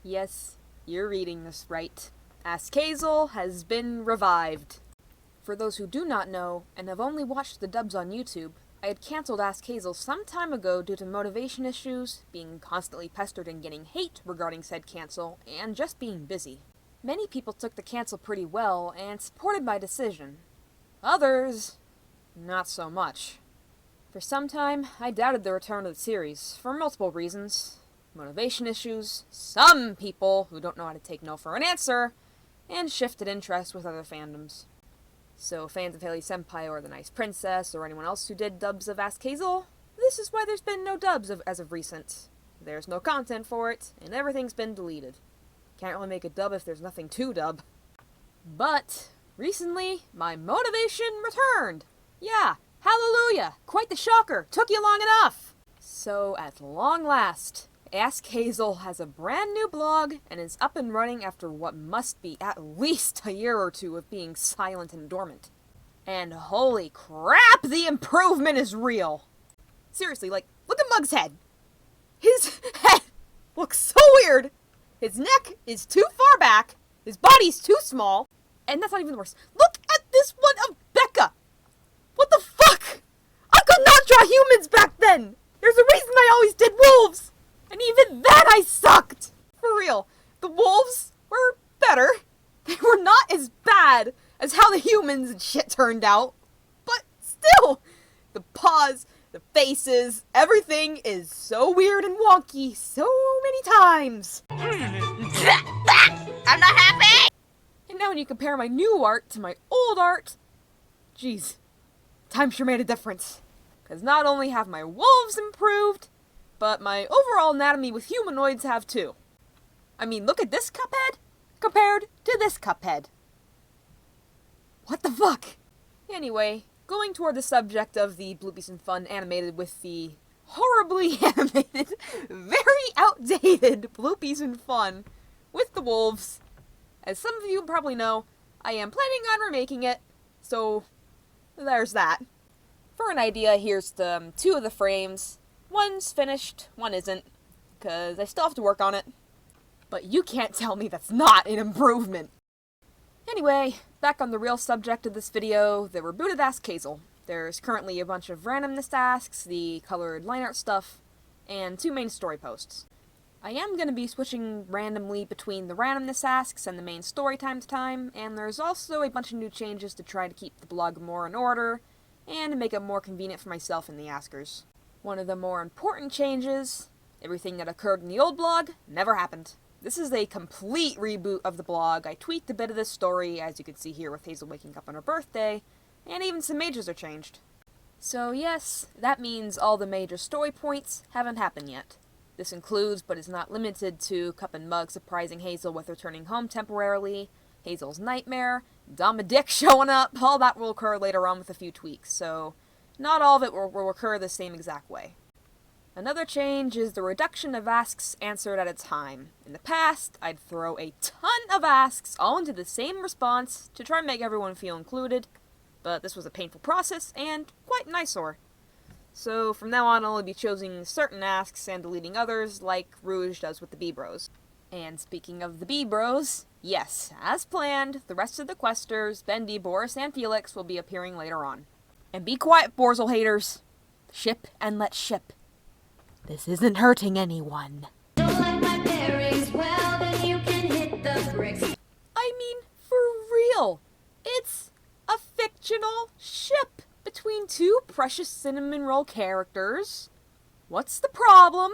Yes, you're reading this right. Ask Hazel has been revived. For those who do not know, and have only watched the dubs on YouTube, I had cancelled Ask Hazel some time ago due to motivation issues, being constantly pestered and getting hate regarding said cancel, and just being busy. Many people took the cancel pretty well and supported my decision. Others, not so much. For some time, I doubted the return of the series, for multiple reasons. Motivation issues, some people who don't know how to take no for an answer, and shifted interest with other fandoms. So fans of Haley Senpai or The Nice Princess or anyone else who did dubs of Ask Hazel, this is why there's been no dubs as of recent. There's no content for it, and everything's been deleted. Can't really make a dub if there's nothing to dub. But, recently, my motivation returned! Yeah, hallelujah! Quite the shocker! Took you long enough! So, at long last, Ask Hazel has a brand new blog and is up and running after what must be at least a year or two of being silent and dormant. And holy crap, the improvement is real! Seriously, look at Mug's head. His head looks so weird! His neck is too far back, his body's too small, and that's not even the worst. Look at this one of Becca! What the fuck? I could not draw humans back then! There's a reason I always did wolves! And even then I sucked! For real, the wolves were better. They were not as bad as how the humans and shit turned out. But still, the paws, the faces, everything is so weird and wonky so many times. I'm not happy! And now when you compare my new art to my old art, geez, time sure made a difference. Because not only have my wolves improved, but my overall anatomy with humanoids have too. I mean, look at this Cuphead compared to this Cuphead. What the fuck? Anyway, going toward the subject of the Bloopies and Fun animated with the horribly animated, very outdated Bloopies and Fun with the wolves. As some of you probably know, I am planning on remaking it, so there's that. For an idea, here's the two of the frames. One's finished, one isn't, because I still have to work on it. But you can't tell me that's not an improvement! Anyway, back on the real subject of this video, the rebooted Ask Hazel. There's currently a bunch of randomness asks, the colored line art stuff, and 2 main story posts. I am going to be switching randomly between the randomness asks and the main story time to time, and there's also a bunch of new changes to try to keep the blog more in order, and to make it more convenient for myself and the askers. One of the more important changes, everything that occurred in the old blog never happened. This is a complete reboot of the blog. I tweaked a bit of this story, as you can see here with Hazel waking up on her birthday, and even some majors are changed. So yes, that means all the major story points haven't happened yet. This includes, but is not limited to, Cup and Mug surprising Hazel with returning home temporarily, Hazel's nightmare, Dom and Dick showing up, all that will occur later on with a few tweaks, so not all of it will occur the same exact way. Another change is the reduction of asks answered at a time. In the past, I'd throw a ton of asks all into the same response to try and make everyone feel included, but this was a painful process and quite an eyesore. So from now on I'll only be choosing certain asks and deleting others, like Rouge does with the B-Bros. And speaking of the B-Bros, yes, as planned, the rest of the questers, Bendy, Boris, and Felix will be appearing later on. And be quiet, Borzel haters. Ship and let ship. This isn't hurting anyone. Don't like my pairings, well then you can hit the bricks. I mean, for real. It's a fictional ship between 2 precious cinnamon roll characters. What's the problem?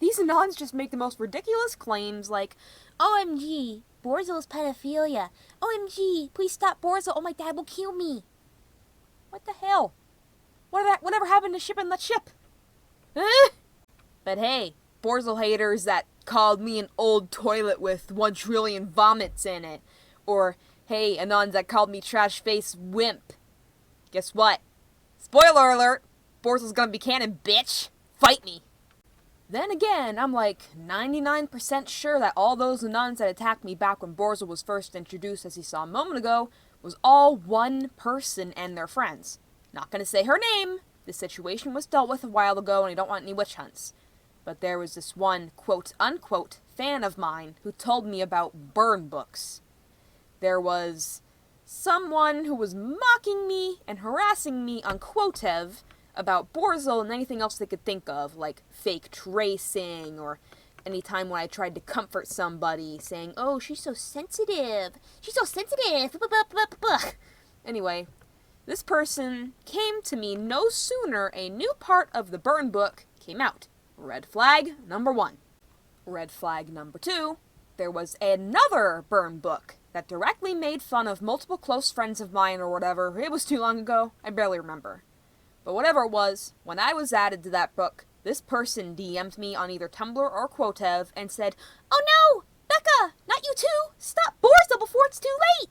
These Anons just make the most ridiculous claims like, OMG, Borzel's pedophilia. OMG, please stop Borzel, oh my dad will kill me. What the hell? Whatever happened to Ship and Let Ship? But hey, Borzel haters that called me an old toilet with 1 trillion vomits in it. Or, hey, Anons that called me trash face wimp. Guess what? Spoiler alert! Borzel's gonna be canon, bitch! Fight me! Then again, I'm like 99% sure that all those Anons that attacked me back when Borzel was first introduced, as he saw a moment ago, was all one person and their friends. Not gonna say her name. This situation was dealt with a while ago and I don't want any witch hunts. But there was this one quote-unquote fan of mine who told me about burn books. There was someone who was mocking me and harassing me on Quotev about Borzel and anything else they could think of, like fake tracing, or any time when I tried to comfort somebody, saying, "Oh, she's so sensitive. She's so sensitive." Anyway, this person came to me no sooner a new part of the burn book came out. Red flag number 1. Red flag number 2, there was another burn book that directly made fun of multiple close friends of mine or whatever. It was too long ago, I barely remember. But whatever it was, when I was added to that book, this person DM'd me on either Tumblr or Quotev and said, "Oh no! Becca! Not you too! Stop Borzel before it's too late!"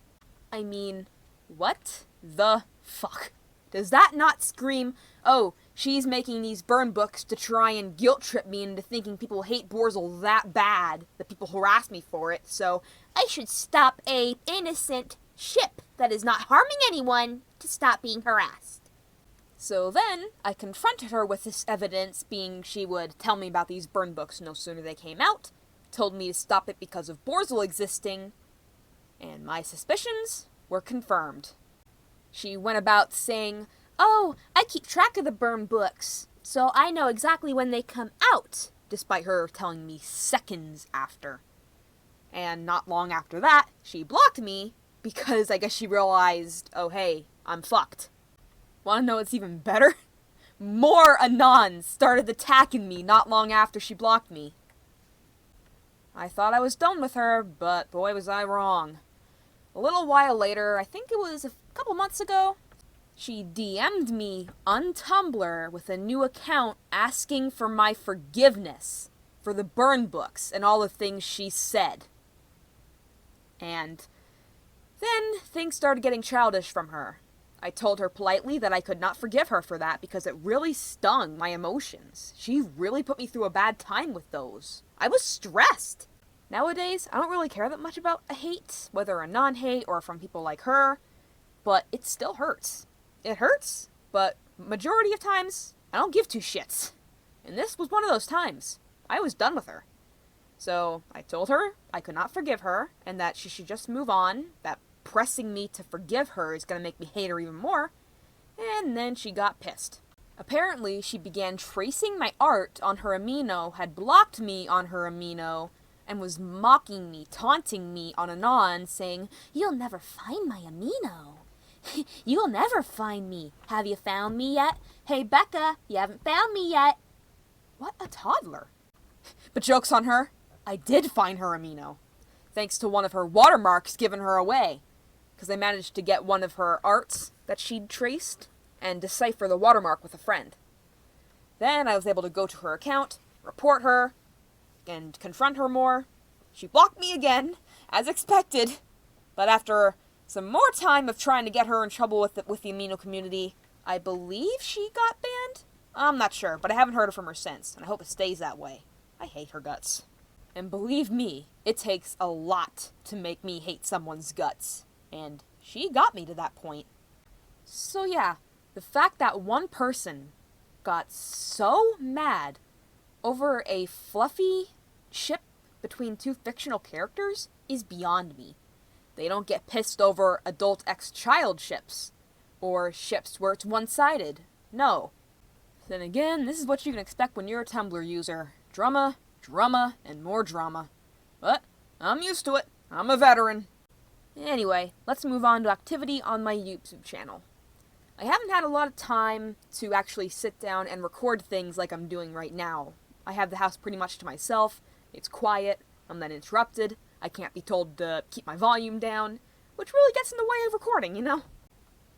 I mean, what the fuck? Does that not scream, oh, she's making these burn books to try and guilt trip me into thinking people hate Borzel that bad, that people harass me for it, so I should stop a innocent ship that is not harming anyone to stop being harassed. So then, I confronted her with this evidence, being she would tell me about these burn books no sooner they came out, told me to stop it because of Borzel existing, and my suspicions were confirmed. She went about saying, "Oh, I keep track of the burn books, so I know exactly when they come out," despite her telling me seconds after. And not long after that, she blocked me, because I guess she realized, oh hey, I'm fucked. Wanna know what's even better? More Anons started attacking me not long after she blocked me. I thought I was done with her, but boy was I wrong. A little while later, I think it was a couple months ago, she DM'd me on Tumblr with a new account asking for my forgiveness for the burn books and all the things she said. And then things started getting childish from her. I told her politely that I could not forgive her for that because it really stung my emotions. She really put me through a bad time with those. I was stressed. Nowadays, I don't really care that much about a hate, whether a non-hate or from people like her, but it still hurts. It hurts, but majority of times, I don't give two shits. And this was one of those times. I was done with her. So I told her I could not forgive her, and that she should just move on, that pressing me to forgive her is going to make me hate her even more, and then she got pissed. Apparently, she began tracing my art on her amino, had blocked me on her amino, and was mocking me, taunting me on Anon, saying, "You'll never find my amino. You'll never find me. Have you found me yet? Hey, Becca, you haven't found me yet." What a toddler. But joke's on her. I did find her amino, thanks to one of her watermarks giving her away, because I managed to get one of her arts that she'd traced and decipher the watermark with a friend. Then I was able to go to her account, report her, and confront her more. She blocked me again, as expected, but after some more time of trying to get her in trouble with the amino community, I believe she got banned? I'm not sure, but I haven't heard from her since, and I hope it stays that way. I hate her guts. And believe me, it takes a lot to make me hate someone's guts. And she got me to that point. So yeah, the fact that one person got so mad over a fluffy ship between two fictional characters is beyond me. They don't get pissed over adult ex-child ships, or ships where it's one-sided. No. Then again, this is what you can expect when you're a Tumblr user. Drama, drama, and more drama. But I'm used to it. I'm a veteran. Anyway, let's move on to activity on my YouTube channel. I haven't had a lot of time to actually sit down and record things like I'm doing right now. I have the house pretty much to myself. It's quiet. I'm then interrupted. I can't be told to keep my volume down, which really gets in the way of recording, you know?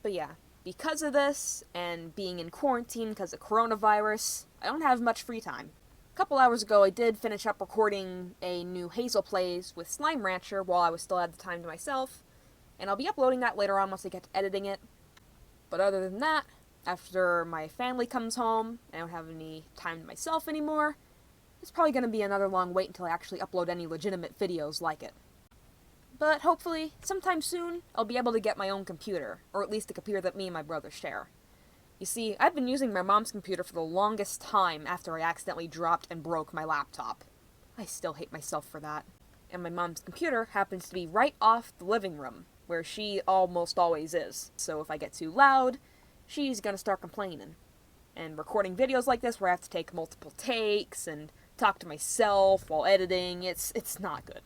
But yeah, because of this, and being in quarantine because of coronavirus, I don't have much free time. A couple hours ago, I did finish up recording a new Hazel Plays with Slime Rancher while I was still had the time to myself, and I'll be uploading that later on once I get to editing it. But other than that, after my family comes home, and I don't have any time to myself anymore, it's probably going to be another long wait until I actually upload any legitimate videos like it. But hopefully, sometime soon, I'll be able to get my own computer, or at least a computer that me and my brother share. You see, I've been using my mom's computer for the longest time after I accidentally dropped and broke my laptop. I still hate myself for that. And my mom's computer happens to be right off the living room, where she almost always is. So if I get too loud, she's gonna start complaining. And recording videos like this where I have to take multiple takes and talk to myself while editing, it's not good.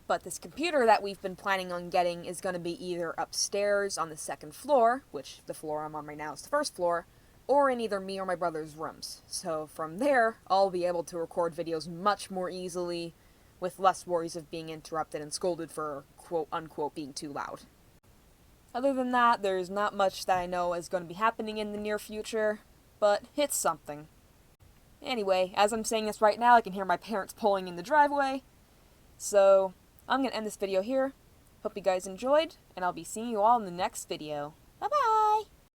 But this computer that we've been planning on getting is gonna be either upstairs on the second floor, which the floor I'm on right now is the first floor, or in either me or my brother's rooms. So from there, I'll be able to record videos much more easily, with less worries of being interrupted and scolded for quote-unquote being too loud. Other than that, there's not much that I know is going to be happening in the near future, but it's something. Anyway, as I'm saying this right now, I can hear my parents pulling in the driveway, so I'm going to end this video here. Hope you guys enjoyed, and I'll be seeing you all in the next video. Bye-bye!